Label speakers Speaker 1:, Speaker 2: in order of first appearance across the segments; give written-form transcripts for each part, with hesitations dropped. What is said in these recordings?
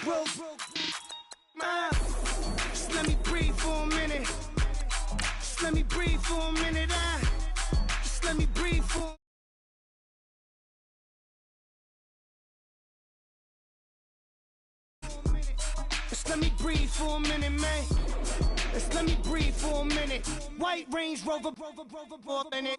Speaker 1: broke. Just let me breathe for a minute. Just let me breathe for a minute. Just let me breathe for a minute. Just let me breathe for a minute, man. Just let me breathe for a minute. White Range Rover, in it.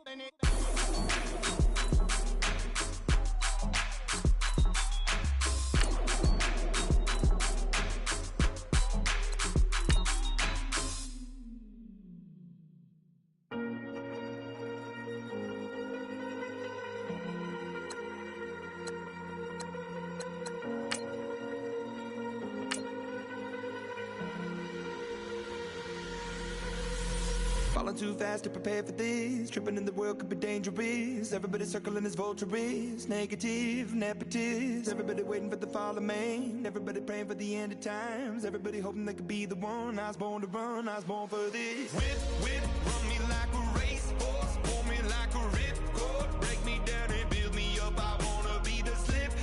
Speaker 2: Falling too fast to prepare for this. Tripping in the world could be dangerous. Everybody circling as vultures. Negative, nepotist. Everybody waiting for the fall of man. Everybody praying for the end of times. Everybody hoping they could be the one. I was born to run, I was born for this. Whip, run me like a racehorse. Pull me like a ripcord. Break me down and build me up. I wanna be the slip.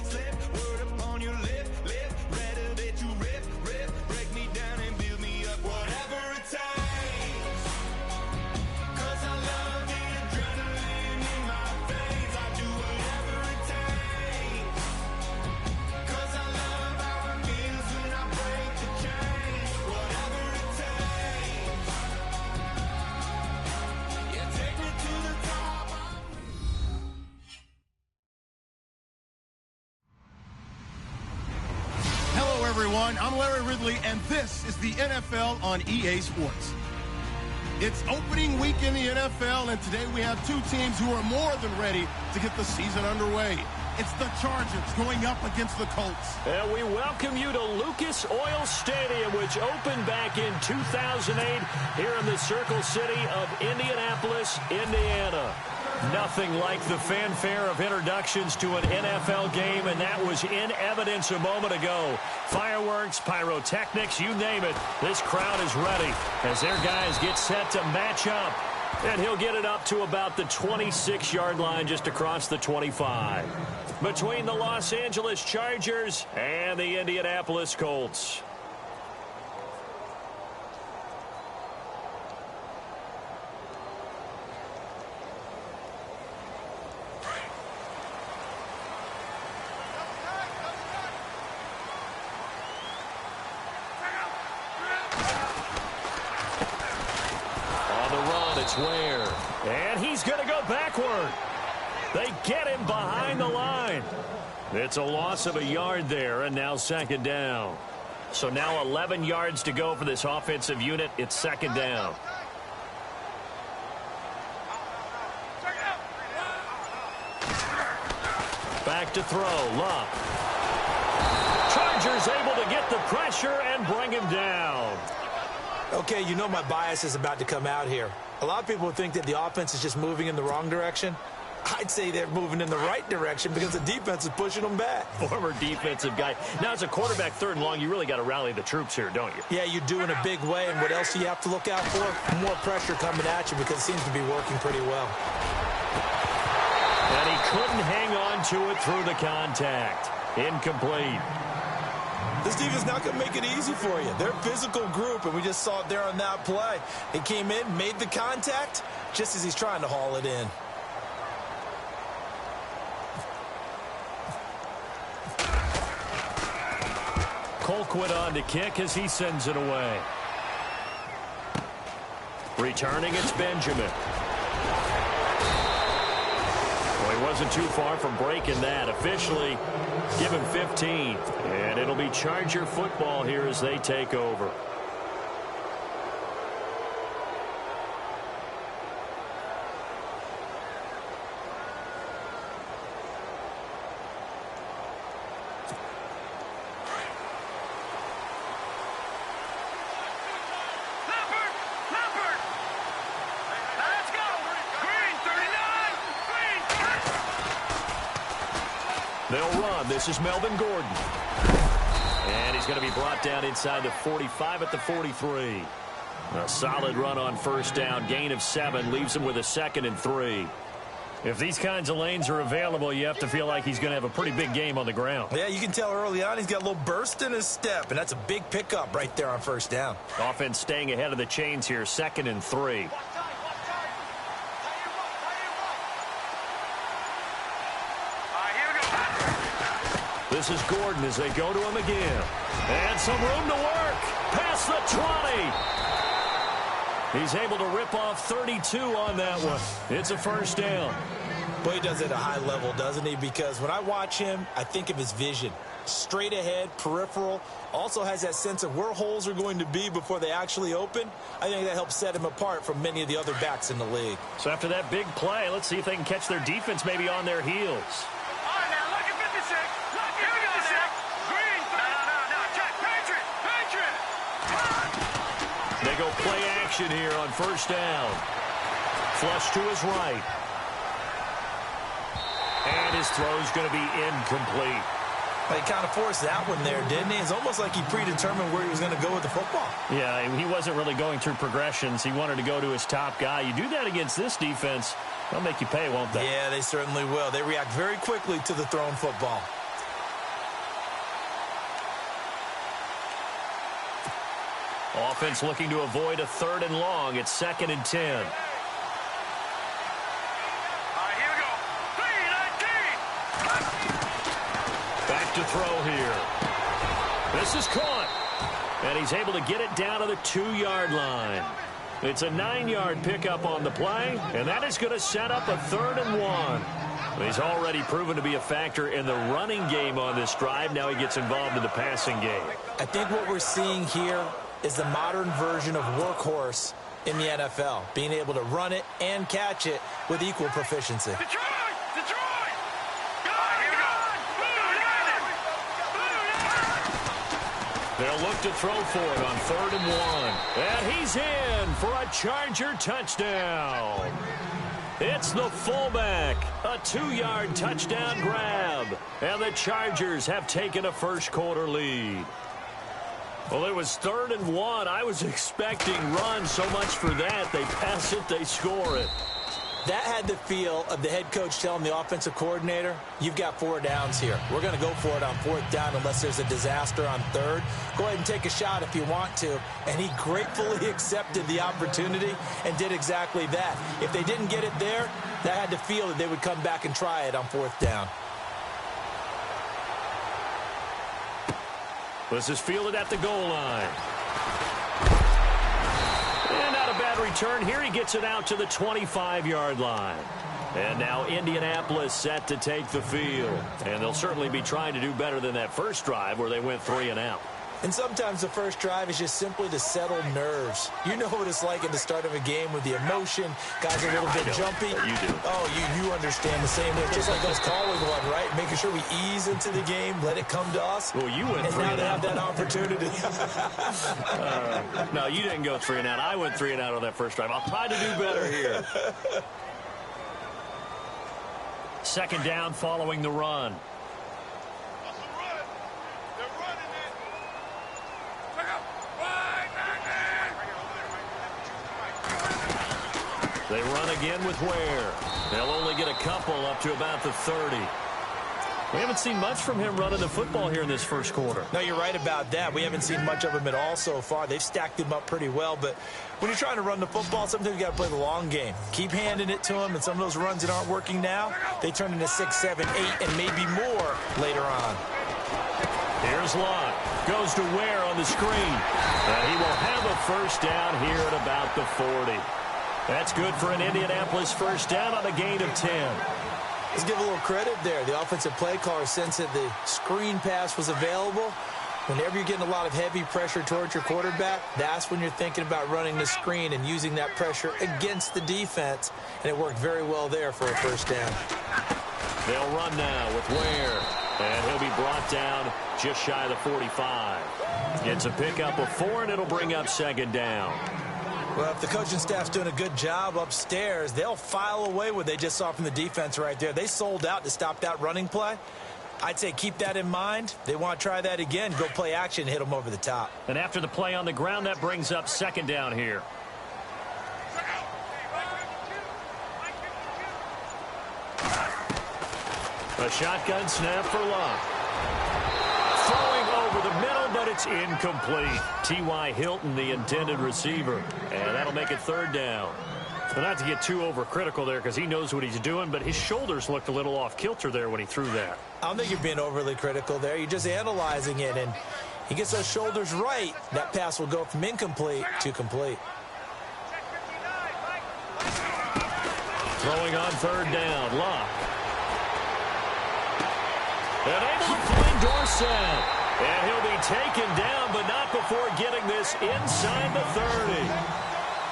Speaker 2: Word upon your lip. Rather that you rip. Break me down and build me up. Whatever it takes.
Speaker 3: Everyone, I'm Larry Ridley, and this is the NFL on EA Sports. It's opening week in the NFL, and today we have two teams who are more than ready to get the season underway. It's the Chargers going up against the Colts.
Speaker 4: And we welcome you to Lucas Oil Stadium, which opened back in 2008 here in the Circle City of Indianapolis, Indiana. Nothing like the fanfare of introductions to an NFL game, and that was in evidence a moment ago. Fireworks, pyrotechnics, you name it. This crowd is ready as their guys get set to match up. And he'll get it up to about the 26-yard line just across the 25. Between the Los Angeles Chargers and the Indianapolis Colts. Where? And he's going to go backward. They get him behind the line. It's a loss of a yard there, and now second down. So now 11 yards to go for this offensive unit. It's second down. Back to throw. Luck. Chargers able to get the pressure and bring him down.
Speaker 5: Okay, you know my bias is about to come out here. A lot of people think that the offense is just moving in the wrong direction. I'd say they're moving in the right direction because the defense is pushing them back.
Speaker 4: Former defensive guy. Now, as a quarterback, third and long, you really got to rally the troops here, don't you?
Speaker 5: Yeah, you do in a big way. And what else do you have to look out for? More pressure coming at you because it seems to be working pretty well.
Speaker 4: And he couldn't hang on to it through the contact. Incomplete.
Speaker 5: This defense not going to make it easy for you. They're a physical group, and we just saw it there on that play. He came in, made the contact, just as he's trying to haul it in.
Speaker 4: Colquitt on to kick as he sends it away. Returning, it's Benjamin. Well, he wasn't too far from breaking that. Officially, give him 15. And it'll be Charger football here as they take over. They'll run. This is Melvin Gordon. And he's going to be brought down inside the 45 at the 43. A solid run on first down. Gain of 7 leaves him with a 2nd and 3. If these kinds of lanes are available, you have to feel like he's going to have a pretty big game on the ground.
Speaker 5: Yeah, you can tell early on he's got a little burst in his step, and that's a big pickup right there on first down. Offense
Speaker 4: staying ahead of the chains here, 2nd and 3. This is Gordon as they go to him again. And some room to work. Past the 20. He's able to rip off 32 on that one. It's a first down.
Speaker 5: Boy, he does it at a high level, doesn't he? Because when I watch him, I think of his vision. Straight ahead, peripheral. Also has that sense of where holes are going to be before they actually open. I think that helps set him apart from many of the other backs in the league.
Speaker 4: So after that big play, let's see if they can catch their defense maybe on their heels. They go play action here on first down. Flush to his right. And his throw's going to be incomplete.
Speaker 5: He kind of forced that one there, didn't he? It's almost like he predetermined where he was going to go with the football.
Speaker 4: Yeah, he wasn't really going through progressions. He wanted to go to his top guy. You do that against this defense, they'll make you pay, won't they?
Speaker 5: Yeah, they certainly will. They react very quickly to the thrown football.
Speaker 4: Offense looking to avoid a 3rd and long. It's 2nd and 10. Back to throw here. This is caught. And he's able to get it down to the 2-yard line. It's a 9-yard pickup on the play, and that is going to set up a 3rd and 1. He's already proven to be a factor in the running game on this drive. Now he gets involved in the passing game.
Speaker 5: I think what we're seeing here is the modern version of workhorse in the NFL, being able to run it and catch it with equal proficiency.
Speaker 4: They'll look to throw for it on 3rd and 1. And he's in for a Charger touchdown. It's the fullback. A 2-yard touchdown grab. And the Chargers have taken a first-quarter lead. Well, it was 3rd and 1. I was expecting run so much for that. They pass it, they score it.
Speaker 5: That had the feel of the head coach telling the offensive coordinator, you've got 4 downs here. We're going to go for it on 4th down unless there's a disaster on 3rd. Go ahead and take a shot if you want to. And he gratefully accepted the opportunity and did exactly that. If they didn't get it there, that had the feel that they would come back and try it on 4th down.
Speaker 4: This is fielded at the goal line. And not a bad return here. He gets it out to the 25-yard line. And now Indianapolis set to take the field. And they'll certainly be trying to do better than that first drive where they went 3 and out.
Speaker 5: And sometimes the first drive is just simply to settle nerves. You know what it's like at the start of a game with the emotion. Guys are a little bit jumpy.
Speaker 4: You do.
Speaker 5: Oh, you understand the same way. Just like us calling one, right? Making sure we ease into the game, let it come to us.
Speaker 4: Well, you went 3 and out.
Speaker 5: And now they have that opportunity.
Speaker 4: No, you didn't go 3 and out. I went 3 and out on that first drive. I'll try to do better here. 2nd down following the run. They run again with Ware. They'll only get a couple up to about the 30. We haven't seen much from him running the football here in this first quarter.
Speaker 5: No, you're right about that. We haven't seen much of him at all so far. They've stacked him up pretty well, but when you're trying to run the football, sometimes you got to play the long game. Keep handing it to him, and some of those runs that aren't working now, they turn into 6, 7, 8, and maybe more later on.
Speaker 4: Here's Lott. Goes to Ware on the screen. And he will have a first down here at about the 40. That's good for an Indianapolis first down on a gain of 10.
Speaker 5: Let's give a little credit there. The offensive play caller sensed that the screen pass was available. Whenever you're getting a lot of heavy pressure towards your quarterback, that's when you're thinking about running the screen and using that pressure against the defense. And it worked very well there for a first down.
Speaker 4: They'll run now with Ware. And he'll be brought down just shy of the 45. It's a pickup of 4, and it'll bring up 2nd down.
Speaker 5: Well, if the coaching staff's doing a good job upstairs, they'll file away what they just saw from the defense right there. They sold out to stop that running play. I'd say keep that in mind. They want to try that again. Go play action, hit them over the top.
Speaker 4: And after the play on the ground, that brings up 2nd down here. A shotgun snap for Locke. Throwing over the middle, but it's incomplete. T.Y. Hilton, the intended receiver. And that'll make it third down. Well, not to get too overcritical there because he knows what he's doing, but his shoulders looked a little off kilter there when he threw that.
Speaker 5: I don't think you're being overly critical there. You're just analyzing it, and he gets those shoulders right. That pass will go from incomplete to complete.
Speaker 4: Throwing on third down, Locke. And able to find Dorsett. And he'll be taken down, but not before getting this inside the 30.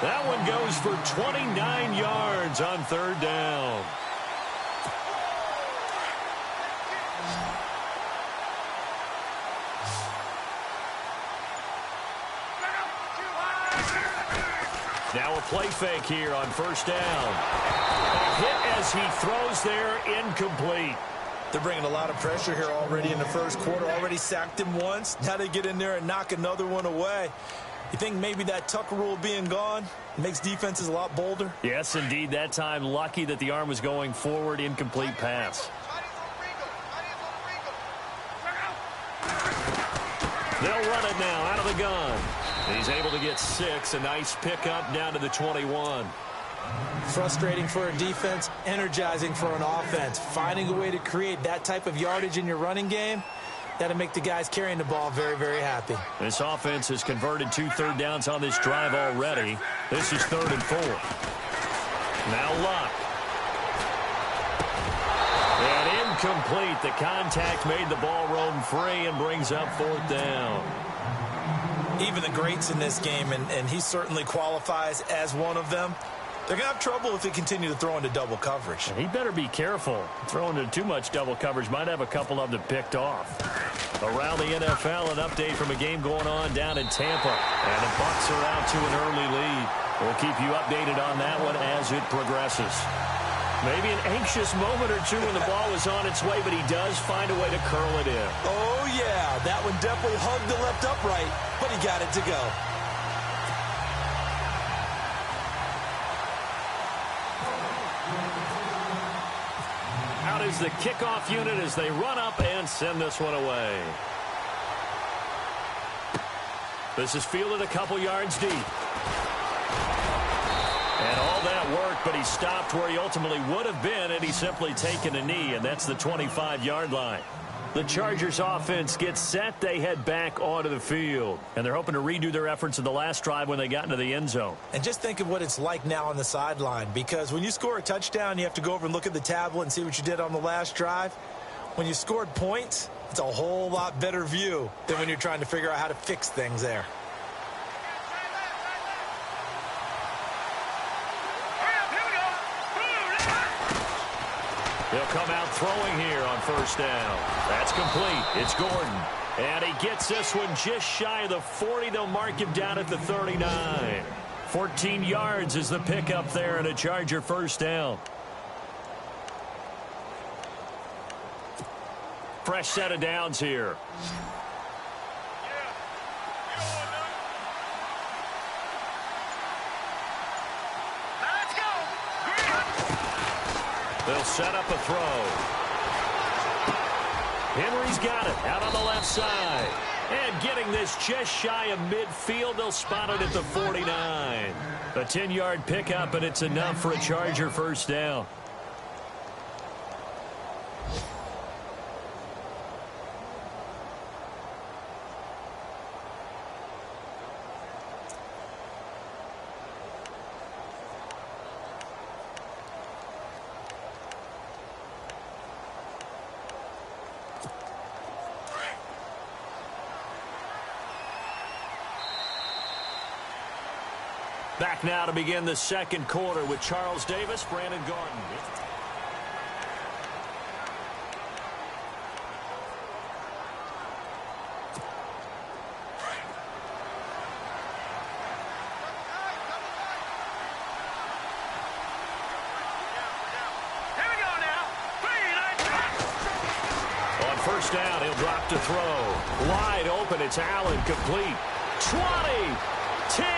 Speaker 4: That one goes for 29 yards on third down. Now a play fake here on first down. A hit as he throws there, incomplete.
Speaker 5: They're bringing a lot of pressure here already in the first quarter. Already sacked him once. Now they get in there and knock another one away. You think maybe that Tucker rule being gone makes defenses a lot bolder?
Speaker 4: Yes, indeed. That time, lucky that the arm was going forward. Incomplete pass. They'll run it now out of the gun. He's able to get 6. A nice pickup down to the 21.
Speaker 5: Frustrating for a defense, energizing for an offense. Finding a way to create that type of yardage in your running game, that'll make the guys carrying the ball very, very happy.
Speaker 4: This offense has converted 2 third downs on this drive already. This is 3rd and 4. Now Locke. And incomplete. The contact made the ball roam free and brings up 4th down.
Speaker 5: Even the greats in this game, and he certainly qualifies as one of them, they're going to have trouble if they continue to throw into double coverage.
Speaker 4: He better be careful. Throwing into too much double coverage might have a couple of them picked off. Around the NFL, an update from a game going on down in Tampa. And the Bucs are out to an early lead. We'll keep you updated on that one as it progresses. Maybe an anxious moment or two when the ball was on its way, but he does find a way to curl it in.
Speaker 5: Oh, yeah. That one definitely hugged the left upright, but he got it to go.
Speaker 4: Out is the kickoff unit as they run up and send this one away. This is fielded a couple yards deep. And all that worked, but he stopped where he ultimately would have been, and he's simply taken a knee, and that's the 25-yard line. The Chargers offense gets set. They head back onto the field, and they're hoping to redo their efforts in the last drive when they got into the end zone.
Speaker 5: And just think of what it's like now on the sideline, because when you score a touchdown, you have to go over and look at the tablet and see what you did on the last drive. When you scored points, it's a whole lot better view than when you're trying to figure out how to fix things there.
Speaker 4: He'll come out throwing here on first down. That's complete. It's Gordon. And he gets this one just shy of the 40. They'll mark him down at the 39. 14 yards is the pickup there and a Charger first down. Fresh set of downs here. They'll set up a throw. Henry's got it out on the left side. And getting this just shy of midfield, they'll spot it at the 49. A 10-yard pickup, and it's enough for a Charger first down. Back now to begin the second quarter with Charles Davis, Brandon Gordon. On first down, he'll drop to throw. Wide open, it's Allen, complete. 20, 10,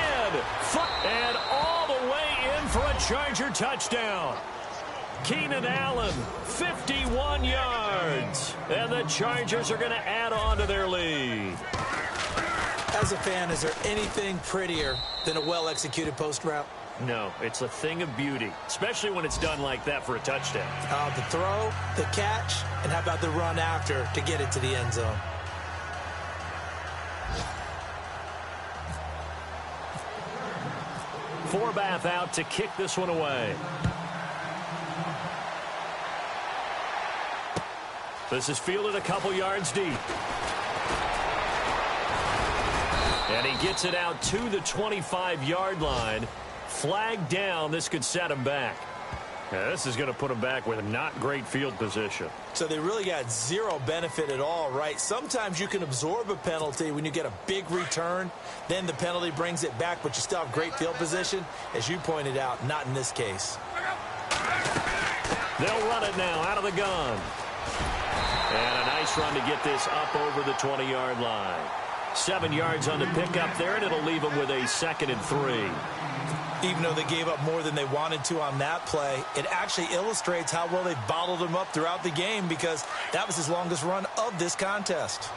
Speaker 4: and all the way in for a Charger touchdown. Keenan Allen, 51 yards. And the Chargers are going to add on to their lead.
Speaker 5: As a fan, is there anything prettier than a well-executed post route?
Speaker 4: No, it's a thing of beauty, especially when it's done like that for a touchdown.
Speaker 5: The throw, the catch, and how about the run after to get it to the end zone?
Speaker 4: Forbath out to kick this one away. This is fielded a couple yards deep. And he gets it out to the 25-yard line. Flag down. This could set him back. Yeah, this is going to put him back with not great field position.
Speaker 5: So they really got zero benefit at all, right? Sometimes you can absorb a penalty when you get a big return. Then the penalty brings it back, but you still have great field position. As you pointed out, not in this case.
Speaker 4: They'll run it now out of the gun. And a nice run to get this up over the 20-yard line. 7 yards on the pickup there, and it'll leave them with a 2nd and 3.
Speaker 5: Even though they gave up more than they wanted to on that play, it actually illustrates how well they bottled him up throughout the game, because that was his longest run of this contest.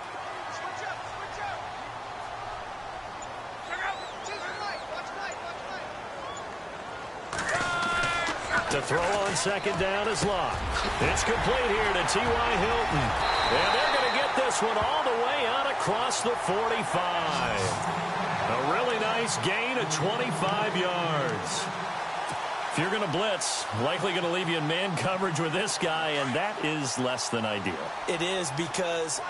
Speaker 4: To throw on 2nd down is Locke. It's complete here to T.Y. Hilton. And they're going to get this one all the way out across the 45. A really nice gain of 25 yards. If you're going to blitz, likely going to leave you in man coverage with this guy, and that is less than ideal.
Speaker 5: It is, because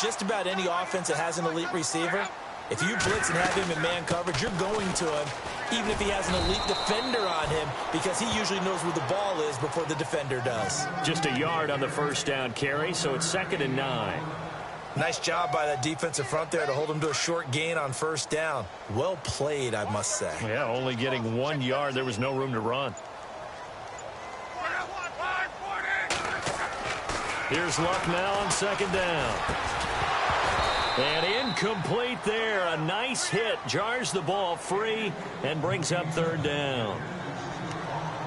Speaker 5: just about any offense that has an elite receiver, if you blitz and have him in man coverage, you're going to him, even if he has an elite defender on him, because he usually knows where the ball is before the defender does.
Speaker 4: Just a yard on the 1st down carry, so it's 2nd and 9.
Speaker 5: Nice job by that defensive front there to hold him to a short gain on 1st down. Well played, I must say.
Speaker 4: Yeah, only getting 1 yard. There was no room to run. Here's Luck now on 2nd down. And incomplete there. A nice hit. Jars the ball free and brings up 3rd down.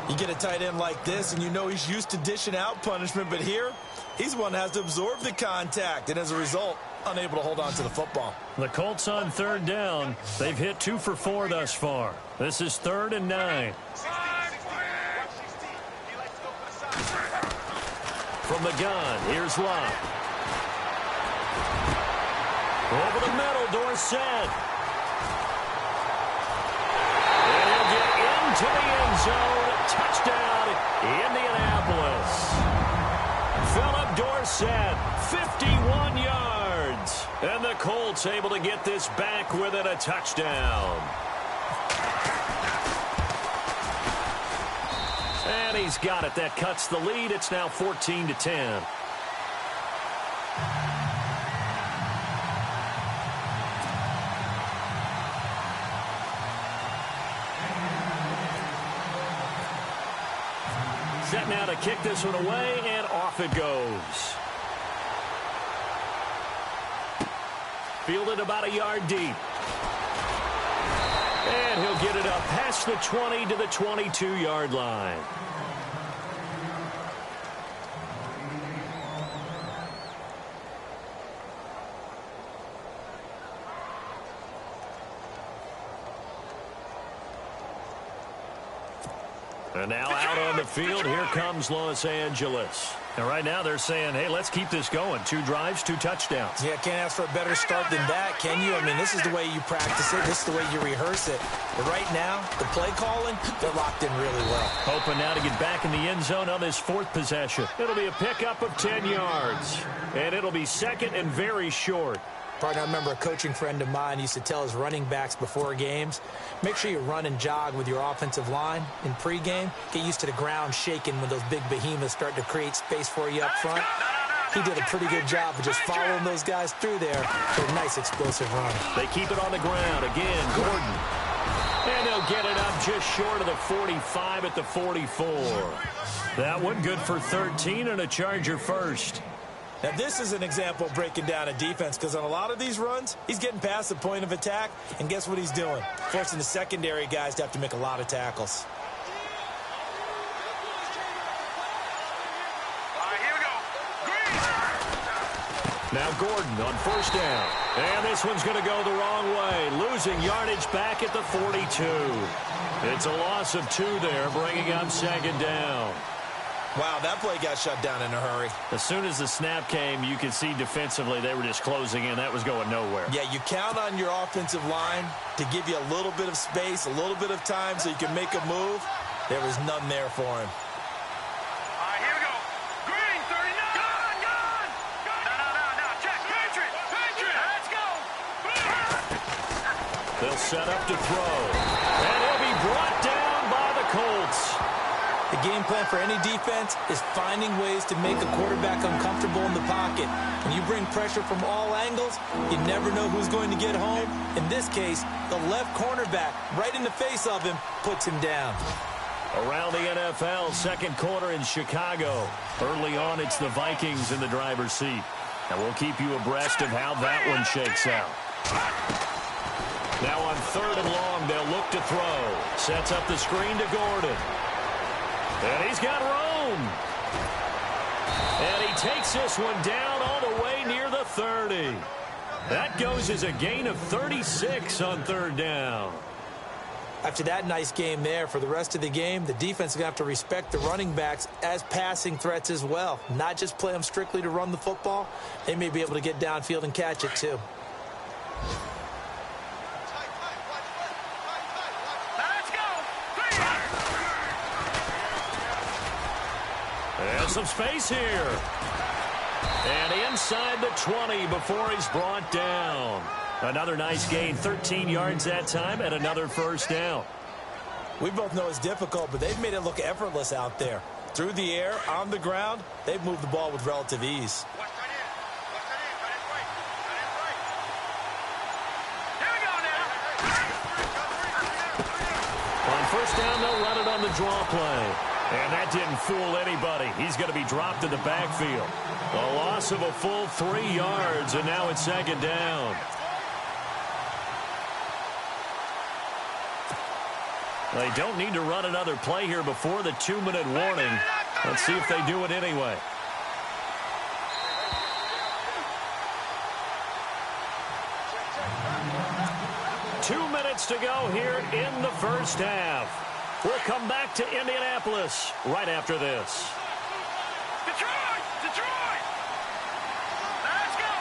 Speaker 5: You get a tight end like this, and you know he's used to dishing out punishment, but here, he's the one that has to absorb the contact, and as a result, unable to hold on to the football.
Speaker 4: The Colts on 3rd down. They've hit 2 for 4 thus far. This is 3rd and 9. From the gun, here's Locke. Over the middle, Dorsett. And he'll get into the end zone. Touchdown, Indianapolis. Philip Dorsett, 51 yards. And the Colts able to get this back within a touchdown. And he's got it. That cuts the lead. It's now 14-10. Set now to kick this one away, and off it goes. Fielded about a yard deep. And he'll get it up past the 20 to the 22-yard line. And now out on the field, here comes Los Angeles. And right now they're saying, hey, let's keep this going. 2 drives, 2 touchdowns.
Speaker 5: Yeah, can't ask for a better start than that, can you? I mean, this is the way you practice it. This is the way you rehearse it. But right now, the play calling, they're locked in really well.
Speaker 4: Hoping now to get back in the end zone on this 4th possession. It'll be a pickup of 10 yards. And it'll be 2nd and very short.
Speaker 5: Partner, I remember a coaching friend of mine used to tell his running backs before games, make sure you run and jog with your offensive line in pregame. Get used to the ground shaking when those big behemoths start to create space for you up front. He did a pretty good job of just following those guys through there for a nice explosive run.
Speaker 4: They keep it on the ground. Again, Gordon. And they'll get it up just short of the 45 at the 44. That one good for 13 and a Charger first.
Speaker 5: Now, this is an example of breaking down a defense, because on a lot of these runs, he's getting past the point of attack, and guess what he's doing? Forcing the secondary guys to have to make a lot of tackles.
Speaker 4: Now Gordon on first down. And this one's going to go the wrong way. Losing yardage back at the 42. It's a loss of 2 there, bringing up second down.
Speaker 5: Wow, that play got shut down in a hurry.
Speaker 4: As soon as the snap came, you could see defensively they were just closing in. That was going nowhere.
Speaker 5: Yeah, you count on your offensive line to give you a little bit of space, a little bit of time so you can make a move. There was none there for him.
Speaker 4: They'll set up to throw. And he'll be brought down by the Colts.
Speaker 5: The game plan for any defense is finding ways to make a quarterback uncomfortable in the pocket. When you bring pressure from all angles, you never know who's going to get home. In this case, the left cornerback, right in the face of him, puts him down.
Speaker 4: Around the NFL, second quarter in Chicago. Early on, it's the Vikings in the driver's seat. And we'll keep you abreast of how that one shakes out. Now on third and long, they'll look to throw. Sets up the screen to Gordon. And he's got room. And he takes this one down all the way near the 30. That goes as a gain of 36 on third down.
Speaker 5: After that nice game there, for the rest of the game, the defense is going to have to respect the running backs as passing threats as well. Not just play them strictly to run the football. They may be able to get downfield and catch it too.
Speaker 4: There's some space here. And inside the 20 before he's brought down. Another nice gain, 13 yards that time, and another first down.
Speaker 5: We both know it's difficult, but they've made it look effortless out there. Through the air, on the ground, they've moved the ball with relative ease.
Speaker 4: On first down, they'll run it on the draw play. And that didn't fool anybody. He's going to be dropped in the backfield. A loss of a full 3 yards, and now it's second down. They don't need to run another play here before the 2-minute warning. Let's see if they do it anyway. Two minutes to go here in the first half. We'll come back to Indianapolis right after this.
Speaker 1: Detroit! Detroit! Let's go!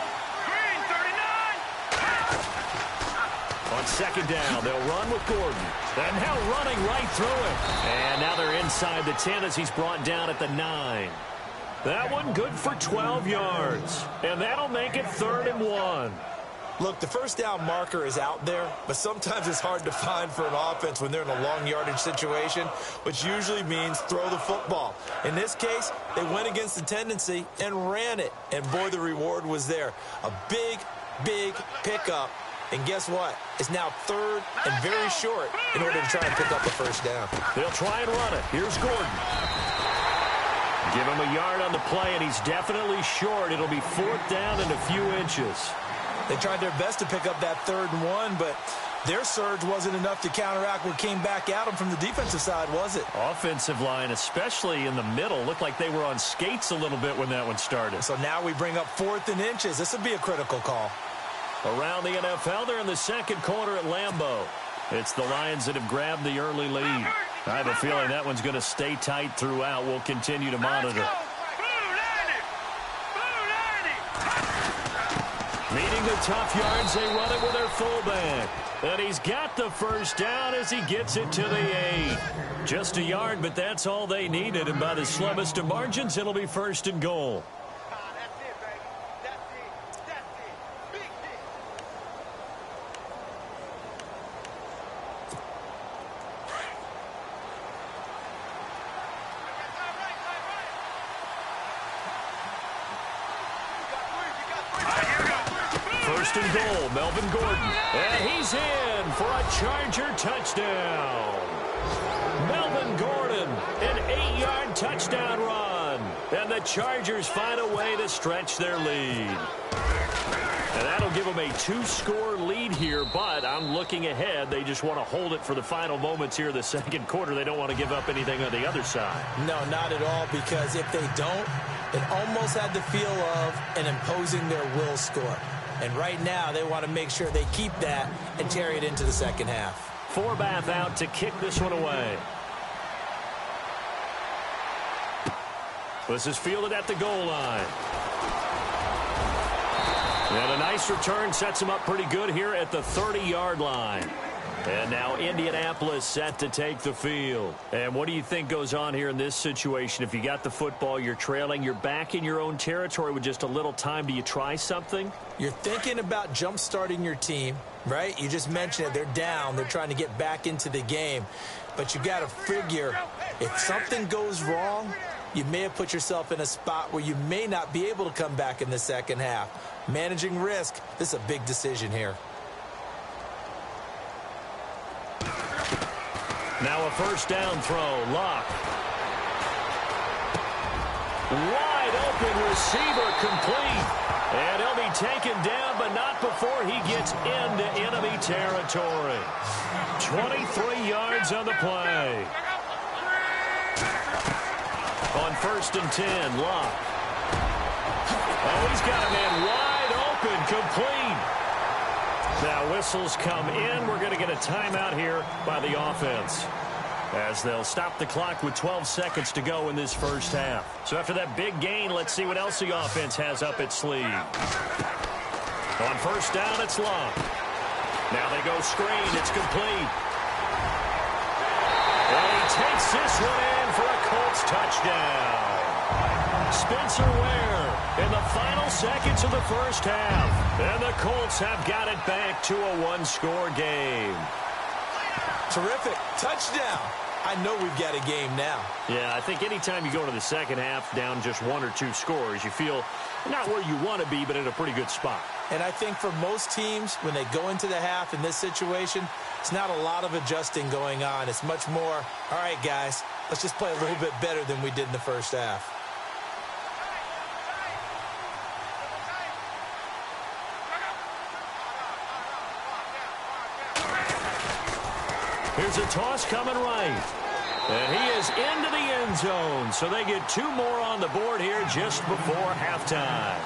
Speaker 1: Green 39!
Speaker 4: On second down, they'll run with Gordon. And now running right through it. And now they're inside the 10 as he's brought down at the 9. That one good for 12 yards. And that'll make it 3rd and 1.
Speaker 5: Look, the first down marker is out there, but sometimes it's hard to find for an offense when they're in a long yardage situation, which usually means throw the football. In this case, they went against the tendency and ran it. And boy, the reward was there. A big, big pickup. And guess what? It's now 3rd and very short in order to try and pick up the first down.
Speaker 4: They'll try and run it. Here's Gordon. Give him a yard on the play, and he's definitely short. It'll be 4th down and a few inches.
Speaker 5: They tried their best to pick up that 3rd and 1, but their surge wasn't enough to counteract what came back at them from the defensive side, was it?
Speaker 4: Offensive line, especially in the middle, looked like they were on skates a little bit when that one started.
Speaker 5: So now we bring up 4th and inches. This would be a critical call.
Speaker 4: Around the NFL, they're in the second quarter at Lambeau. It's the Lions that have grabbed the early lead. I have a feeling that one's going to stay tight throughout. We'll continue to monitor. Meeting the tough yards, they run it with their fullback. And he's got the first down as he gets it to the 8. Just a yard, but that's all they needed. And by the slimmest of margins, it'll be 1st and goal. First and goal, Melvin Gordon. And he's in for a Charger touchdown. Melvin Gordon, an 8-yard touchdown run. And the Chargers find a way to stretch their lead. And that'll give them a 2-score lead here, but I'm looking ahead. They just want to hold it for the final moments here in the second quarter. They don't want to give up anything on the other side.
Speaker 5: No, not at all, because if they don't, It almost had the feel of an imposing their will score. And right now, they want to make sure they keep that and carry it into the second half.
Speaker 4: Forbath out to kick this one away. This is fielded at the goal line. And a nice return sets him up pretty good here at the 30-yard line. And now Indianapolis set to take the field. And what do you think goes on here in this situation? If you got the football, you're trailing, you're back in your own territory with just a little time. Do you try something?
Speaker 5: You're thinking about jump-starting your team, right? You just mentioned it. They're down. They're trying to get back into the game. But you got to figure if something goes wrong, you may have put yourself in a spot where you may not be able to come back in the second half. Managing risk, this is a big decision here.
Speaker 4: Now a first down throw. Locke. Wide open receiver complete. And he'll be taken down, but not before he gets into enemy territory. 23 yards on the play. On 1st and 10, Locke. Oh, he's got a man wide open, complete. Now whistles come in. We're going to get a timeout here by the offense, as they'll stop the clock with 12 seconds to go in this first half. So after that big gain, let's see what else the offense has up its sleeve. On 1st down, it's Locke. Now they go screen. It's complete. And he takes this one in for a Colts touchdown. Spencer Ware in the final seconds of the first half. And the Colts have got it back to a one-score game.
Speaker 5: Terrific. Touchdown. I know we've got a game now.
Speaker 4: Yeah, I think anytime you go into the second half down just 1 or 2 scores, you feel not where you want to be, but in a pretty good spot.
Speaker 5: And I think for most teams, when they go into the half in this situation, it's not a lot of adjusting going on. It's much more, all right, guys, let's just play a little bit better than we did in the first half.
Speaker 4: Here's a toss coming right. And he is into the end zone. So they get 2 more on the board here just before halftime.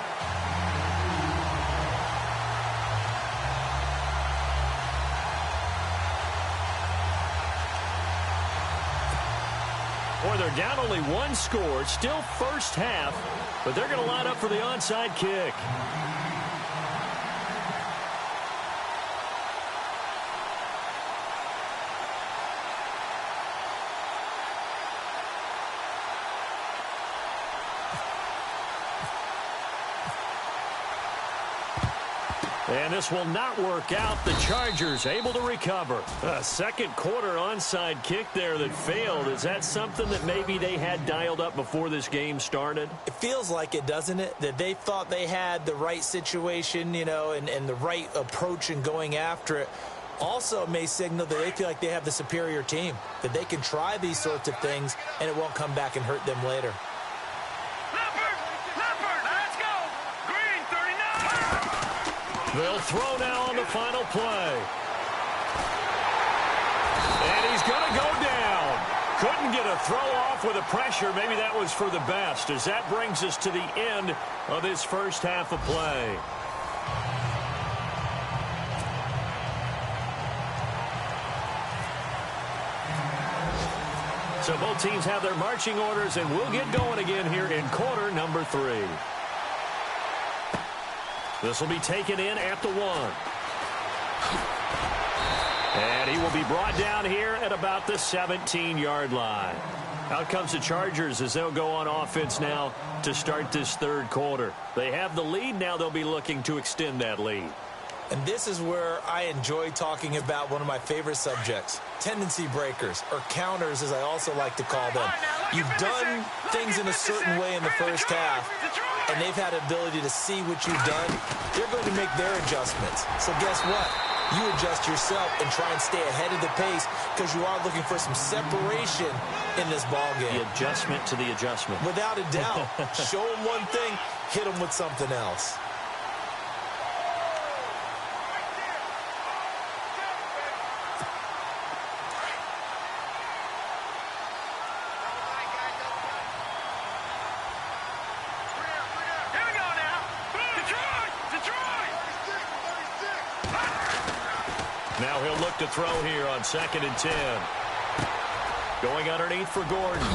Speaker 4: Boy, they're down only 1 score. Still first half. But they're going to line up for the onside kick. And this will not work out. The Chargers able to recover. A second quarter onside kick there that failed. Is that something that maybe they had dialed up before this game started?
Speaker 5: It feels like it, doesn't it? That they thought they had the right situation, you know, and the right approach in going after it. Also, it may signal that they feel like they have the superior team, that they can try these sorts of things and it won't come back and hurt them later.
Speaker 4: They'll throw now on the final play. And he's going to go down. Couldn't get a throw off with the pressure. Maybe that was for the best, as that brings us to the end of this first half of play. So both teams have their marching orders, and we'll get going again here in quarter number 3. This will be taken in at the 1. And he will be brought down here at about the 17-yard line. Out comes the Chargers as they'll go on offense now to start this third quarter. They have the lead. Now they'll be looking to extend that lead.
Speaker 5: And this is where I enjoy talking about one of my favorite subjects, tendency breakers, or counters as I also like to call them. You've done things in a certain way in the first half, and they've had the ability to see what you've done. They're going to make their adjustments. So guess what? You adjust yourself and try and stay ahead of the pace because you are looking for some separation in this ball game.
Speaker 4: The adjustment to the adjustment.
Speaker 5: Without a doubt. Show them one thing, hit them with something else.
Speaker 4: Now he'll look to throw here on 2nd and 10. Going underneath for Gordon.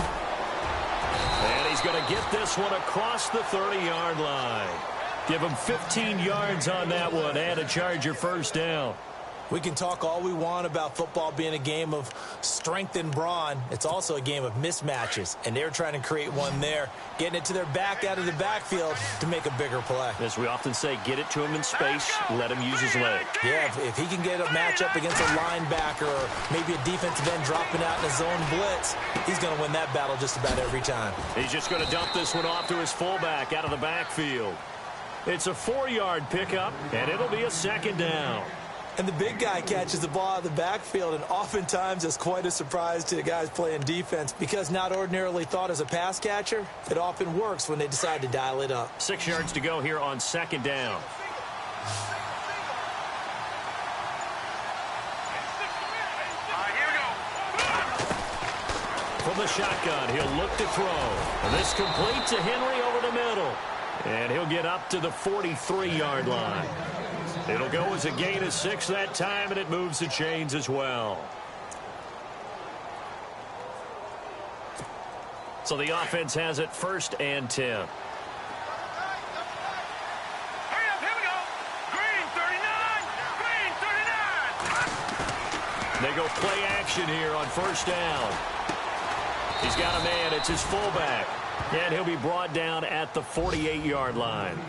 Speaker 4: And he's going to get this one across the 30-yard line. Give him 15 yards on that one and a Charger first down.
Speaker 5: We can talk all we want about football being a game of strength and brawn. It's also a game of mismatches, and they're trying to create one there, getting it to their back out of the backfield to make a bigger play.
Speaker 4: As we often say, get it to him in space, let him use his leg.
Speaker 5: Yeah, if he can get a matchup against a linebacker or maybe a defensive end dropping out in a zone blitz, he's going to win that battle just about every time.
Speaker 4: He's just going to dump this one off to his fullback out of the backfield. It's a 4-yard pickup, and it'll be a 2nd down.
Speaker 5: And the big guy catches the ball out of the backfield, and oftentimes it's quite a surprise to the guys playing defense because not ordinarily thought as a pass catcher, it often works when they decide to dial it up.
Speaker 4: 6 yards to go here on 2nd down. From the shotgun, he'll look to throw. And this complete to Henry over the middle. And he'll get up to the 43-yard line. It'll go as a gain of 6 that time, and it moves the chains as well. So the offense has it 1st and 10.
Speaker 6: Hurry up, here we go. Green 39.
Speaker 4: They go play action here on 1st down. He's got a man. It's his fullback. And he'll be brought down at the 48-yard line.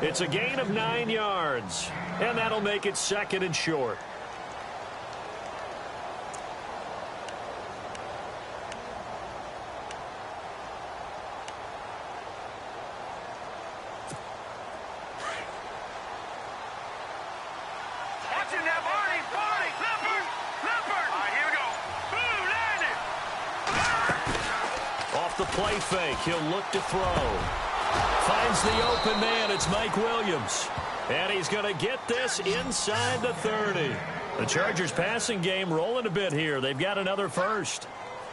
Speaker 4: It's a gain of 9 yards. And that'll make it 2nd and short.
Speaker 6: Watch him now, Barney. Leopard. All right, here we go. Boom, landed.
Speaker 4: Off the play fake, he'll look to throw. Finds the open man. It's Mike Williams. And he's going to get this inside the 30. The Chargers passing game rolling a bit here. They've got another first.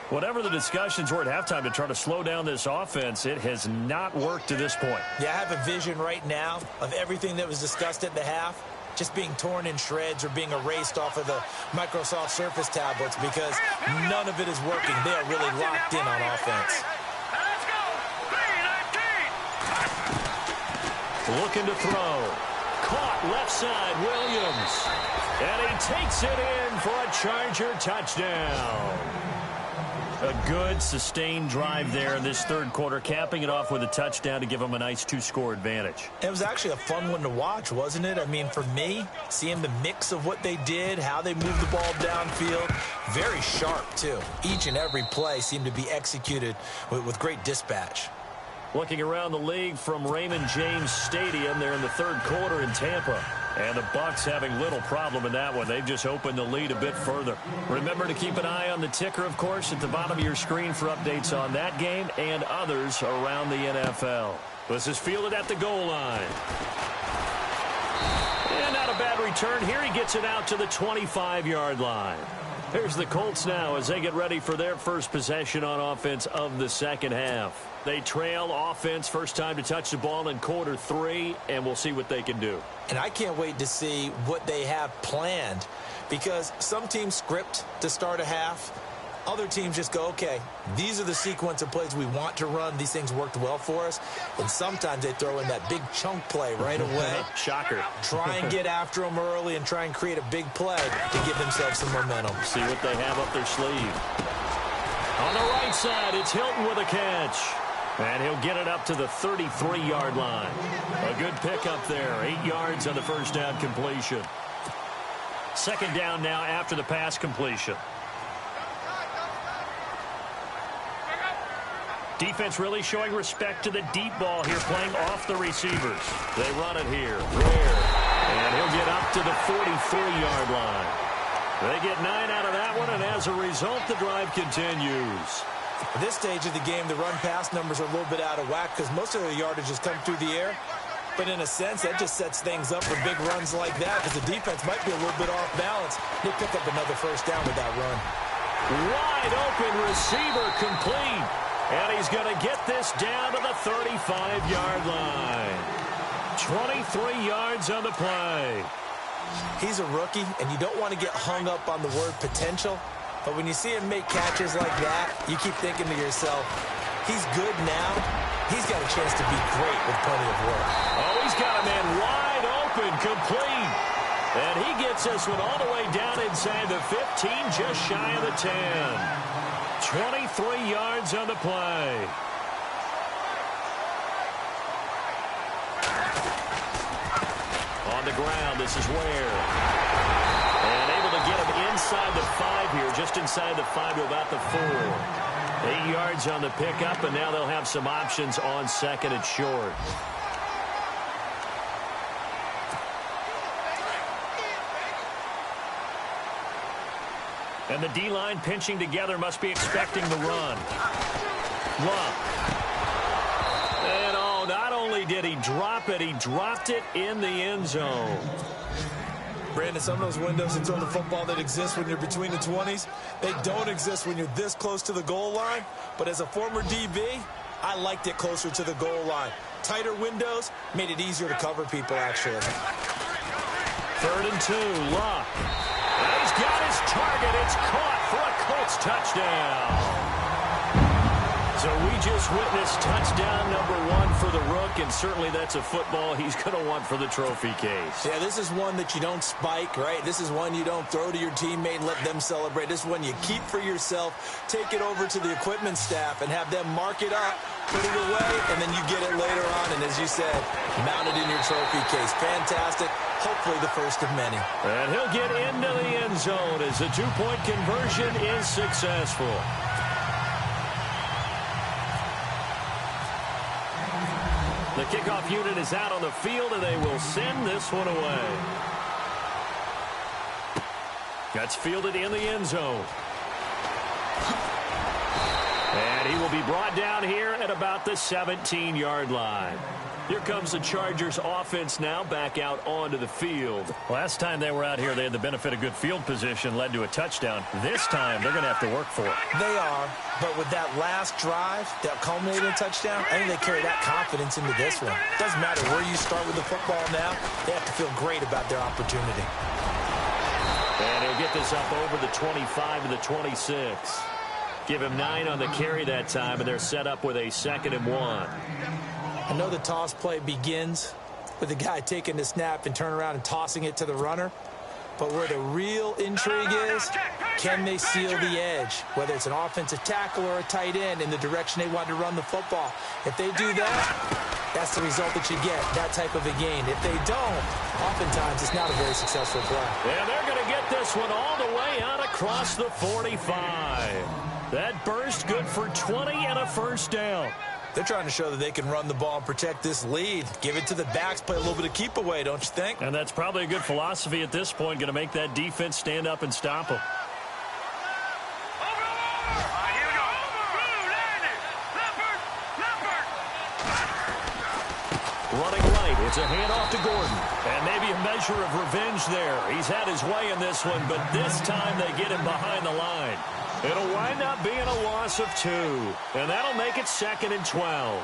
Speaker 4: Whatever the discussions were at halftime to try to slow down this offense, it has not worked to this point.
Speaker 5: Yeah, I have a vision right now of everything that was discussed at the half just being torn in shreds or being erased off of the Microsoft Surface tablets because none of it is working. They are really locked in on offense.
Speaker 6: Let's go. Green 19.
Speaker 4: Looking to throw. Caught left side, Williams. And he takes it in for a Charger touchdown. A good, sustained drive there in this 3rd quarter, capping it off with a touchdown to give them a nice 2-score advantage.
Speaker 5: It was actually a fun one to watch, wasn't it? I mean, for me, seeing the mix of what they did, how they moved the ball downfield, very sharp, too. Each and every play seemed to be executed with great dispatch.
Speaker 4: Looking around the league from Raymond James Stadium, they're in the 3rd quarter in Tampa. And the Bucs having little problem in that one. They've just opened the lead a bit further. Remember to keep an eye on the ticker, of course, at the bottom of your screen for updates on that game and others around the NFL. This is fielded at the goal line. And not a bad return here. He gets it out to the 25-yard line. Here's the Colts now as they get ready for their first possession on offense of the 2nd half. They trail offense, first time to touch the ball in quarter 3, and we'll see what they can do.
Speaker 5: And I can't wait to see what they have planned because some teams script to start a half. Other teams just go, okay, these are the sequence of plays we want to run. These things worked well for us. And sometimes they throw in that big chunk play right away.
Speaker 4: Shocker.
Speaker 5: Try and get after them early and try and create a big play to give themselves some momentum.
Speaker 4: See what they have up their sleeve. On the right side, it's Hilton with a catch. And he'll get it up to the 33-yard line. A good pickup there. 8 yards on the first down completion. 2nd down now after the pass completion. Defense really showing respect to the deep ball here, playing off the receivers. They run it here. Ware. And he'll get up to the 43-yard line. They get 9 out of that one, and as a result, the drive continues.
Speaker 5: At this stage of the game, the run-pass numbers are a little bit out of whack because most of the yardage has come through the air. But in a sense, that just sets things up for big runs like that because the defense might be a little bit off balance. They pick up another first down with that run.
Speaker 4: Wide open receiver complete. And he's going to get this down to the 35-yard line. 23 yards on the play.
Speaker 5: He's a rookie, and you don't want to get hung up on the word potential. But when you see him make catches like that, you keep thinking to yourself, he's good now. He's got a chance to be great with plenty of work.
Speaker 4: Oh, he's got a man wide open, complete. And he gets this one all the way down inside the 15, just shy of the 10. 23 yards on the play. On the ground, this is Ware. And able to get him inside the 5 here, just inside the 5 to about the 4. 8 yards on the pickup, and now they'll have some options on second and short. And the D-line pinching together must be expecting the run. Love. And oh, not only did he drop it, he dropped it in the end zone.
Speaker 5: Brandon, some of those windows to throw the football that exist when you're between the 20s, they don't exist when you're this close to the goal line. But as a former DB, I liked it closer to the goal line. Tighter windows made it easier to cover people, actually.
Speaker 4: 3rd and 2, Luck. He's got his target. It's caught for a Colts touchdown. So we just witnessed touchdown number 1 for the Rook, and certainly that's a football he's going to want for the trophy case.
Speaker 5: Yeah, this is one that you don't spike, right? This is one you don't throw to your teammate and let them celebrate. This is one you keep for yourself, take it over to the equipment staff, and have them mark it up, put it away, and then you get it later on, and as you said, mount it in your trophy case. Fantastic. Hopefully the first of many.
Speaker 4: And he'll get into the end zone as the 2-point conversion is successful. The kickoff unit is out on the field, and they will send this one away. That's fielded in the end zone. And he will be brought down here at about the 17-yard line. Here comes the Chargers offense now back out onto the field. Last time they were out here, they had the benefit of good field position, led to a touchdown. This time, they're going to have to work for it.
Speaker 5: They are, but with that last drive that culminated in a touchdown, I think they carry that confidence into this one. Doesn't matter where you start with the football now, they have to feel great about their opportunity.
Speaker 4: And he'll get this up over the 25 to the 26. Give him 9 on the carry that time, and they're set up with a 2nd and 1.
Speaker 5: I know the toss play begins with the guy taking the snap and turn around and tossing it to the runner. But where the real intrigue is, can they seal the edge? Whether it's an offensive tackle or a tight end in the direction they want to run the football. If they do that, that's the result that you get, that type of a gain. If they don't, oftentimes it's not a very successful play.
Speaker 4: And they're going to get this one all the way out across the 45. That burst good for 20 and a first down.
Speaker 5: They're trying to show that they can run the ball and protect this lead. Give it to the backs, play a little bit of keep away, don't you think?
Speaker 4: And that's probably a good philosophy at this point, going to make that defense stand up and stop them. Running right, it's a handoff to Gordon. And maybe a measure of revenge there. He's had his way in this one, but this time they get him behind the line. It'll wind up being a loss of 2. And that'll make it 2nd and 12.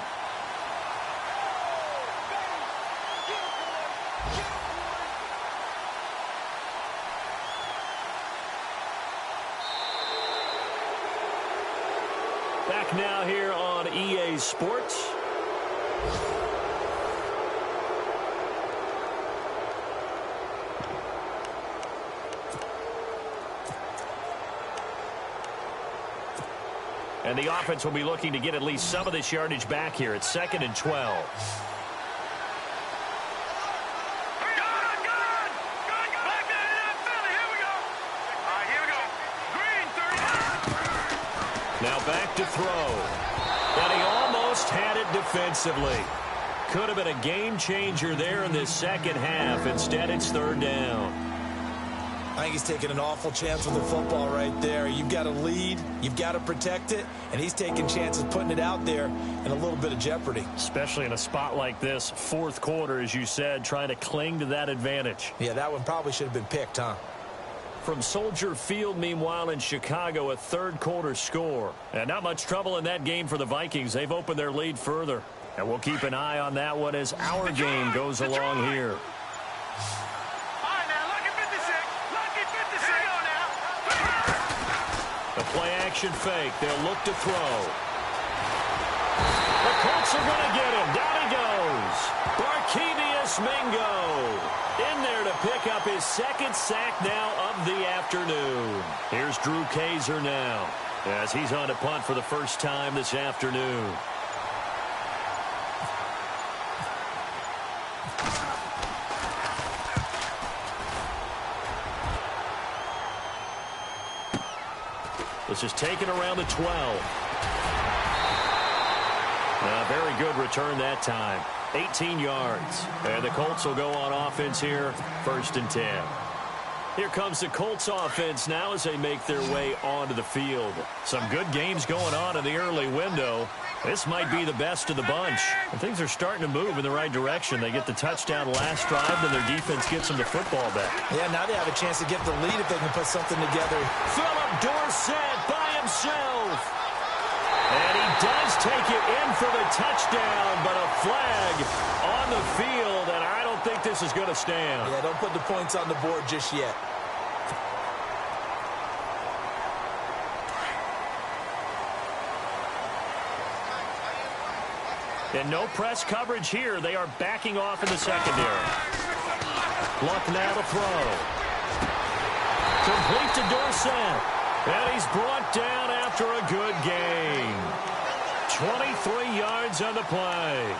Speaker 4: Back now here on EA Sports. And the offense will be looking to get at least some of this yardage back here. It's 2nd and 12. Now back to throw. And he almost had it defensively. Could have been a game changer there in this second half. Instead, it's 3rd down.
Speaker 5: I think he's taking an awful chance with the football right there. You've got to lead, you've got to protect it, and he's taking chances putting it out there in a little bit of jeopardy.
Speaker 4: Especially in a spot like this, 4th quarter, as you said, trying to cling to that advantage.
Speaker 5: Yeah, that one probably should have been picked, huh?
Speaker 4: From Soldier Field, meanwhile, in Chicago, a 3rd quarter score. And not much trouble in that game for the Vikings. They've opened their lead further. And we'll keep an eye on that one as our game goes along here.
Speaker 6: All right, now,
Speaker 4: play-action fake. They'll look to throw. The Colts are going to get him. Down he goes. Barkevious Mingo in there to pick up his second sack now of the afternoon. Here's Drew Kaiser now as he's on to punt for the first time this afternoon. This is taken around the 12. Very good return that time. 18 yards. And the Colts will go on offense here, 1st and 10. Here comes the Colts offense now as they make their way onto the field. Some good games going on in the early window. This might be the best of the bunch. And things are starting to move in the right direction. They get the touchdown last drive, then their defense gets them the football back.
Speaker 5: Yeah, now they have a chance to get the lead if they can put something together.
Speaker 4: Philip Dorsett by himself. And he does take it in for the touchdown, but a flag on the field, and I don't think this is going to stand.
Speaker 5: Yeah, don't put the points on the board just yet.
Speaker 4: And no press coverage here. They are backing off in the secondary. Luck now to throw. Complete to Dorsett. And he's brought down after a good game. 23 yards on the play.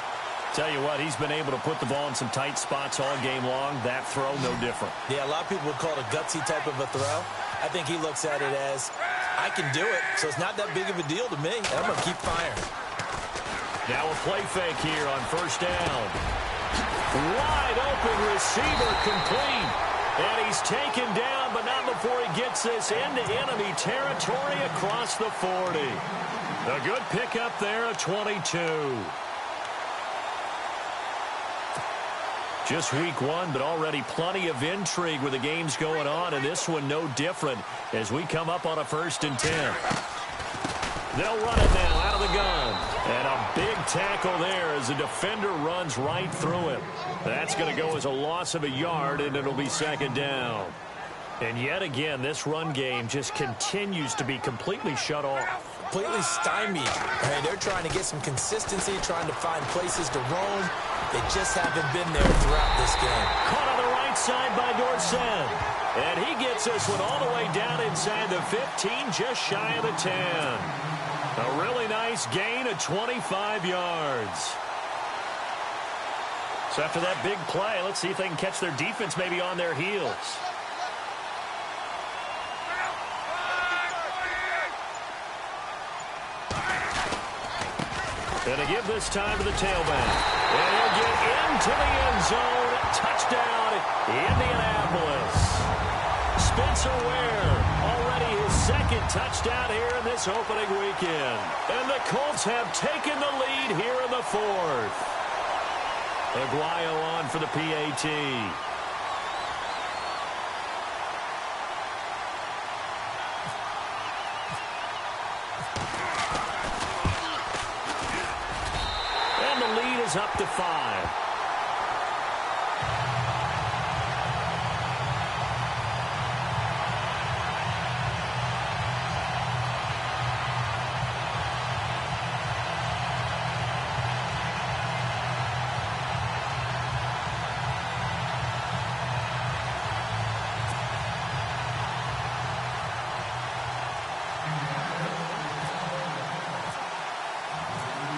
Speaker 4: Tell you what, he's been able to put the ball in some tight spots all game long. That throw, no different.
Speaker 5: Yeah, a lot of people would call it a gutsy type of a throw. I think he looks at it as, I can do it, so it's not that big of a deal to me. And I'm going to keep firing.
Speaker 4: Now a play fake here on 1st down. Wide open receiver complete. And he's taken down, but not before he gets this into enemy territory across the 40. A good pickup there at 22. Just week 1, but already plenty of intrigue with the games going on, and this one no different as we come up on a 1st and 10. They'll run it now out of the gun. And a big tackle there as the defender runs right through him. That's going to go as a loss of a yard, and it'll be 2nd down. And yet again, this run game just continues to be completely shut off.
Speaker 5: Completely stymied. Right, they're trying to get some consistency, trying to find places to roam. They just haven't been there throughout this game.
Speaker 4: Caught on the right side by Dorsett. And he gets this one all the way down inside the 15, just shy of the 10. A really nice gain of 25 yards. So after that big play, let's see if they can catch their defense maybe on their heels. And to give this time to the tailback. And he'll get into the end zone. Touchdown, Indianapolis. Spencer Ware, already his 2nd touchdown here in this opening weekend. And the Colts have taken the lead here in the 4th. Aguayo on for the PAT. And the lead is up to 5.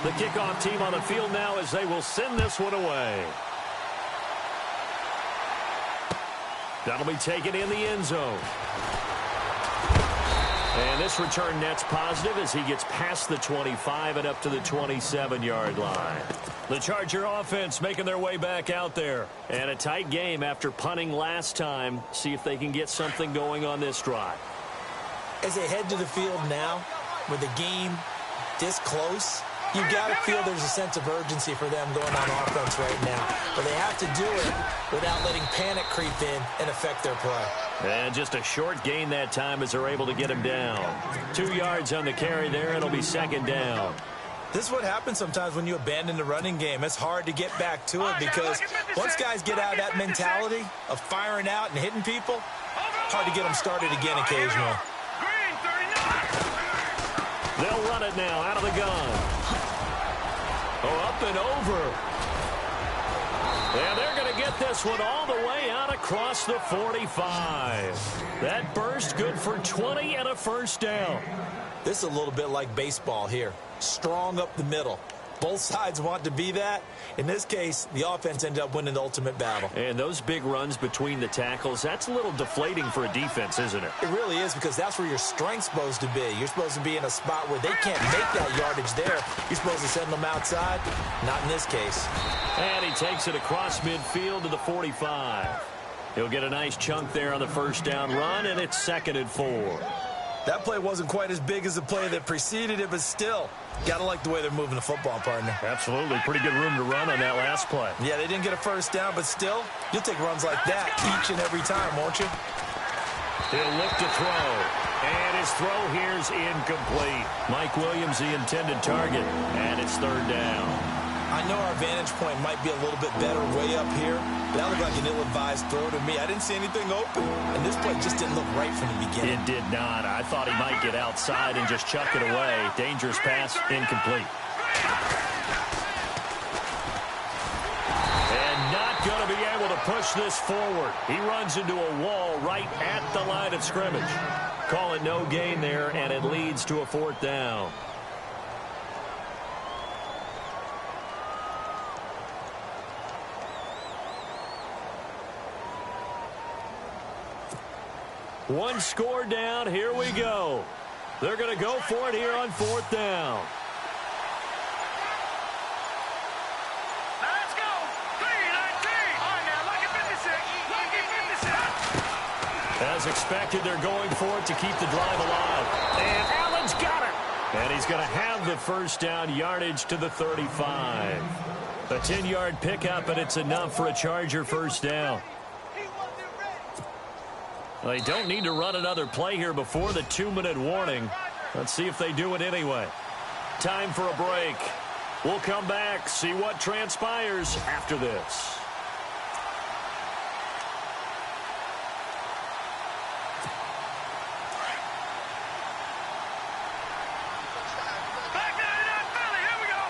Speaker 4: The kickoff team on the field now as they will send this one away. That'll be taken in the end zone. And this return net's positive as he gets past the 25 and up to the 27-yard line. The Charger offense making their way back out there. And a tight game after punting last time. See if they can get something going on this drive.
Speaker 5: As they head to the field now, with the game this close, you've got to feel there's a sense of urgency for them going on offense right now. But they have to do it without letting panic creep in and affect their play.
Speaker 4: And just a short gain that time as they're able to get him down. 2 yards on the carry there. It'll be 2nd down.
Speaker 5: This is what happens sometimes when you abandon the running game. It's hard to get back to it because once guys get out of that mentality of firing out and hitting people, hard to get them started again occasionally.
Speaker 4: They'll run it now out of the gun. Oh, up and over. And they're going to get this one all the way out across the 45. That burst good for 20 and a first down.
Speaker 5: This is a little bit like baseball here. Strong up the middle. Both sides want to be that. In this case, the offense ended up winning the ultimate battle.
Speaker 4: And those big runs between the tackles, that's a little deflating for a defense, isn't it?
Speaker 5: It really is, because that's where your strength's supposed to be. You're supposed to be in a spot where they can't make that yardage there. You're supposed to send them outside. Not in this case.
Speaker 4: And he takes it across midfield to the 45. He'll get a nice chunk there on the first down run, and it's 2nd and 4.
Speaker 5: That play wasn't quite as big as the play that preceded it, but still, got to like the way they're moving the football, partner.
Speaker 4: Absolutely. Pretty good room to run on that last play.
Speaker 5: Yeah, they didn't get a first down, but still, you'll take runs like that each and every time, won't you?
Speaker 4: He'll look to throw. And his throw here's incomplete. Mike Williams, the intended target, and it's 3rd down.
Speaker 5: I know our vantage point might be a little bit better way up here, but that looked like an ill-advised throw to me. I didn't see anything open, and this play just didn't look right from the beginning.
Speaker 4: It did not. I thought he might get outside and just chuck it away. Dangerous pass, incomplete. And not going to be able to push this forward. He runs into a wall right at the line of scrimmage. Call it no gain there, and it leads to a 4th down. One score down. Here we go. They're going to go for it here on 4th down.
Speaker 6: Let's go. 3-19. All right, now, lucky 56. Lucky 56.
Speaker 4: As expected, they're going for it to keep the drive alive. And Allen's got it. And he's going to have the first down, yardage to the 35. A 10-yard pickup, and it's enough for a Charger first down. They don't need to run another play here before the 2-minute warning. Let's see if they do it anyway. Time for a break. We'll come back, see what transpires after this.
Speaker 6: Back to the Philly. Here we go.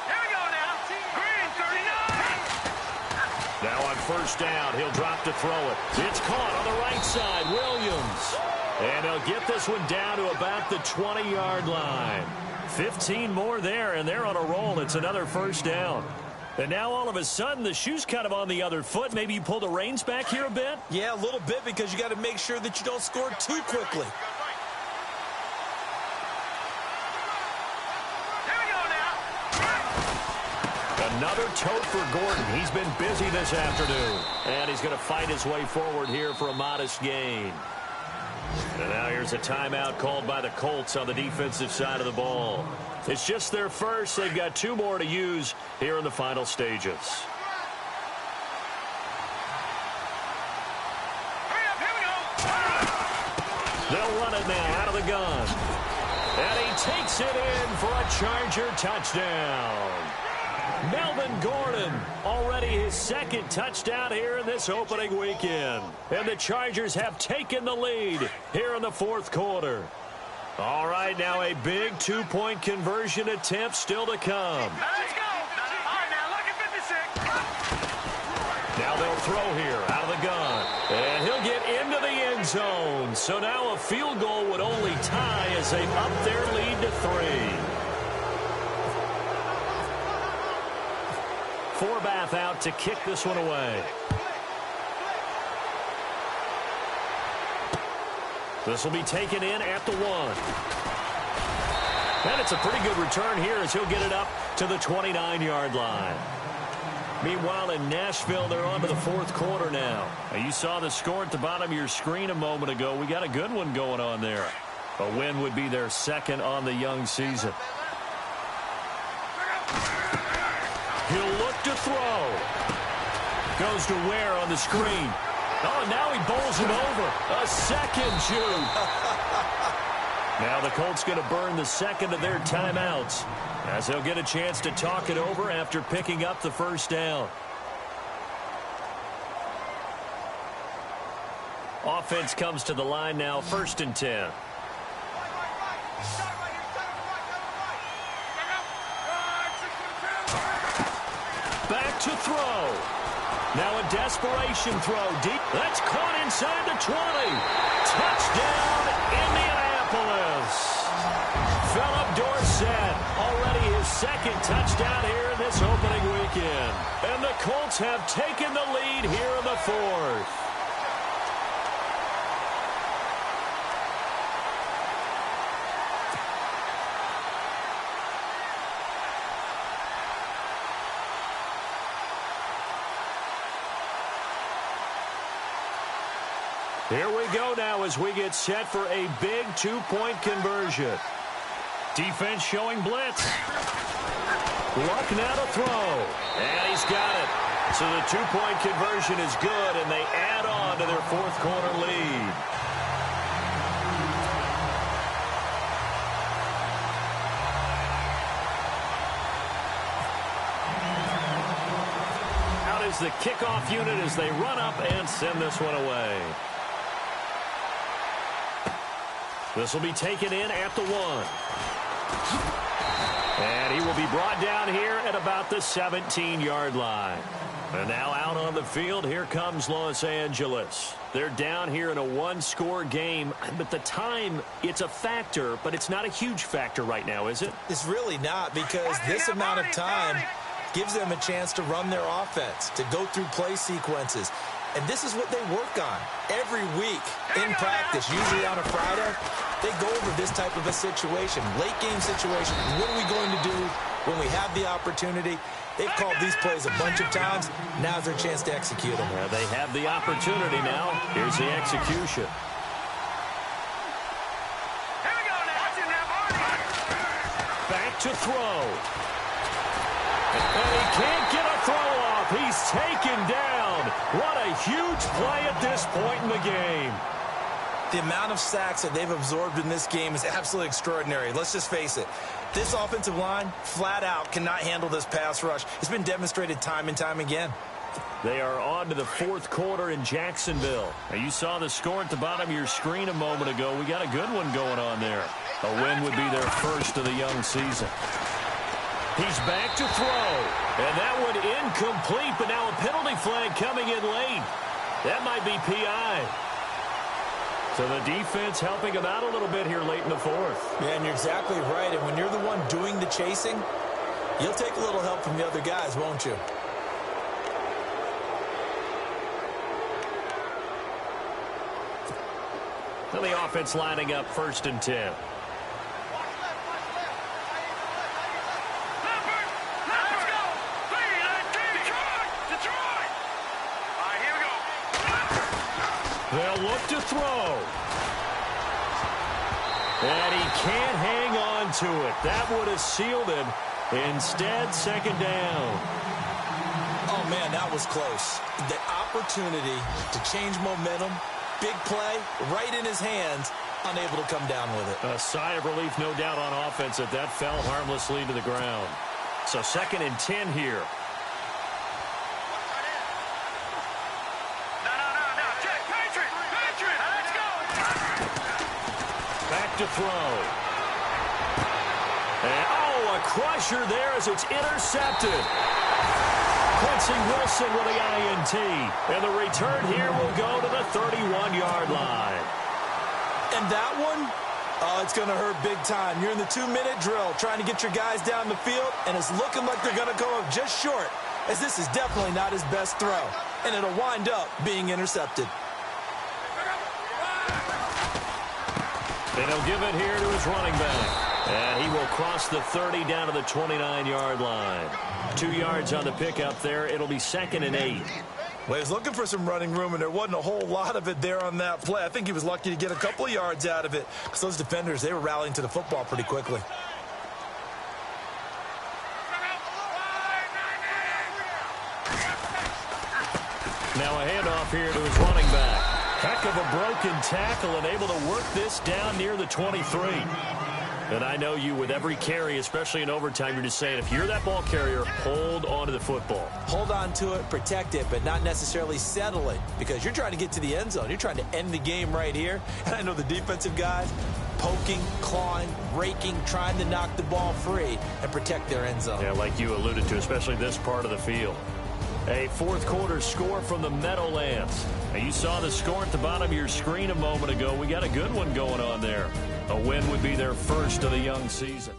Speaker 6: Here we go now. Green 39.
Speaker 4: Now on first down, he'll drop to throw it. It's caught on the right side, Williams. And he'll get this one down to about the 20-yard line. 15 more there, and they're on a roll. It's another first down. And now all of a sudden, the shoe's kind of on the other foot. Maybe you pull the reins back here a bit?
Speaker 5: Yeah, a little bit, because you got to make sure that you don't score too quickly.
Speaker 6: Here we go now.
Speaker 4: Another tote for Gordon. He's been busy this afternoon. And he's going to fight his way forward here for a modest gain. And now here's a timeout called by the Colts on the defensive side of the ball. It's just their first. They've got 2 more to use here in the final stages.
Speaker 6: Hurry up, here we go.
Speaker 4: They'll run it now out of the gun. And he takes it in for a Charger touchdown. Melvin Gordon, already his 2nd touchdown here in this opening weekend. And the Chargers have taken the lead here in the 4th quarter. All right, now a big 2-point conversion attempt still to come.
Speaker 6: Let's go. All right, now, lucky 56.
Speaker 4: Now they'll throw here out of the gun. And he'll get into the end zone. So now a field goal would only tie as they up their lead to 3. Forbath out to kick this one away. This will be taken in at the 1. And it's a pretty good return here as he'll get it up to the 29-yard line. Meanwhile, in Nashville, they're on to the 4th quarter now. You saw the score at the bottom of your screen a moment ago. We got a good one going on there. A win would be their 2nd on the young season. He'll look to throw. Goes to Ware on the screen. Oh, and now he bowls him over. A second juke. Now the Colts going to burn the 2nd of their timeouts as they'll get a chance to talk it over after picking up the first down. Offense comes to the line now, 1st and 10. back to throw. Now a desperation throw deep. That's caught inside the 20. Touchdown, Indianapolis. Philip Dorsett, already his second touchdown here in this opening weekend. And the Colts have taken the lead here in the fourth. Here we go now as we get set for a big two-point conversion. Defense showing blitz. Luck now to throw. And he's got it. So the two-point conversion is good, and they add on to their fourth quarter lead. Out is the kickoff unit as they run up and send this one away. This will be taken in at the 1. And he will be brought down here at about the 17-yard line. And now out on the field, here comes Los Angeles. They're down here in a one-score game, but the time, it's a factor, but it's not a huge factor right now, is it?
Speaker 5: It's really not, because this amount of time gives them a chance to run their offense, to go through play sequences. And this is what they work on every week in practice, usually on a Friday. They go over this type of a situation, late-game situation. What are we going to do when we have the opportunity? They've called these plays a bunch of times. Now's their chance to execute them.
Speaker 4: Yeah, they have the opportunity now. Here's the execution.
Speaker 6: Here we go now.
Speaker 4: Back to throw. And he can't get a throw off. He's taken down. What a huge play at this point in the game.
Speaker 5: The amount of sacks that they've absorbed in this game is absolutely extraordinary. Let's just face it. This offensive line, flat out, cannot handle this pass rush. It's been demonstrated time and time again.
Speaker 4: They are on to the fourth quarter in Jacksonville. Now, you saw the score at the bottom of your screen a moment ago. We got a good one going on there. A win would be their first of the young season. He's back to throw. And that one incomplete, but now a penalty flag coming in late. That might be PI. So the defense helping him out a little bit here late in the fourth.
Speaker 5: Yeah, and you're exactly right. And when you're the one doing the chasing, you'll take a little help from the other guys, won't you?
Speaker 4: So the offense lining up 1st and 10. They'll look to throw. And he can't hang on to it. That would have sealed him. Instead, 2nd down.
Speaker 5: Oh, man, that was close. The opportunity to change momentum, big play, right in his hands, unable to come down with it.
Speaker 4: A sigh of relief, no doubt, on offense that fell harmlessly to the ground. So 2nd and 10 here. To throw. And, a crusher there as it's intercepted. Quincy Wilson with the INT. And the return here will go to the 31-yard line.
Speaker 5: And that one, it's going to hurt big time. You're in the 2-minute drill trying to get your guys down the field, and it's looking like they're going to go up just short, as this is definitely not his best throw. And it'll wind up being intercepted.
Speaker 4: And he'll give it here to his running back. And he will cross the 30 down to the 29-yard line. 2 yards on the pickup there. It'll be 2nd and 8.
Speaker 5: Well, he was looking for some running room, and there wasn't a whole lot of it there on that play. I think he was lucky to get a couple of yards out of it, because those defenders, they were rallying to the football pretty quickly.
Speaker 4: Now a handoff here to his running back. Heck of a broken tackle and able to work this down near the 23. And I know you, with every carry, especially in overtime, you're just saying, if you're that ball carrier, hold on to the football.
Speaker 5: Hold on to it, protect it, but not necessarily settle it, because you're trying to get to the end zone. You're trying to end the game right here. And I know the defensive guys poking, clawing, raking, trying to knock the ball free and protect their end zone.
Speaker 4: Yeah, like you alluded to, especially this part of the field. A fourth quarter score from the Meadowlands. Now, you saw the score at the bottom of your screen a moment ago. We got a good one going on there. A win would be their first of the young season.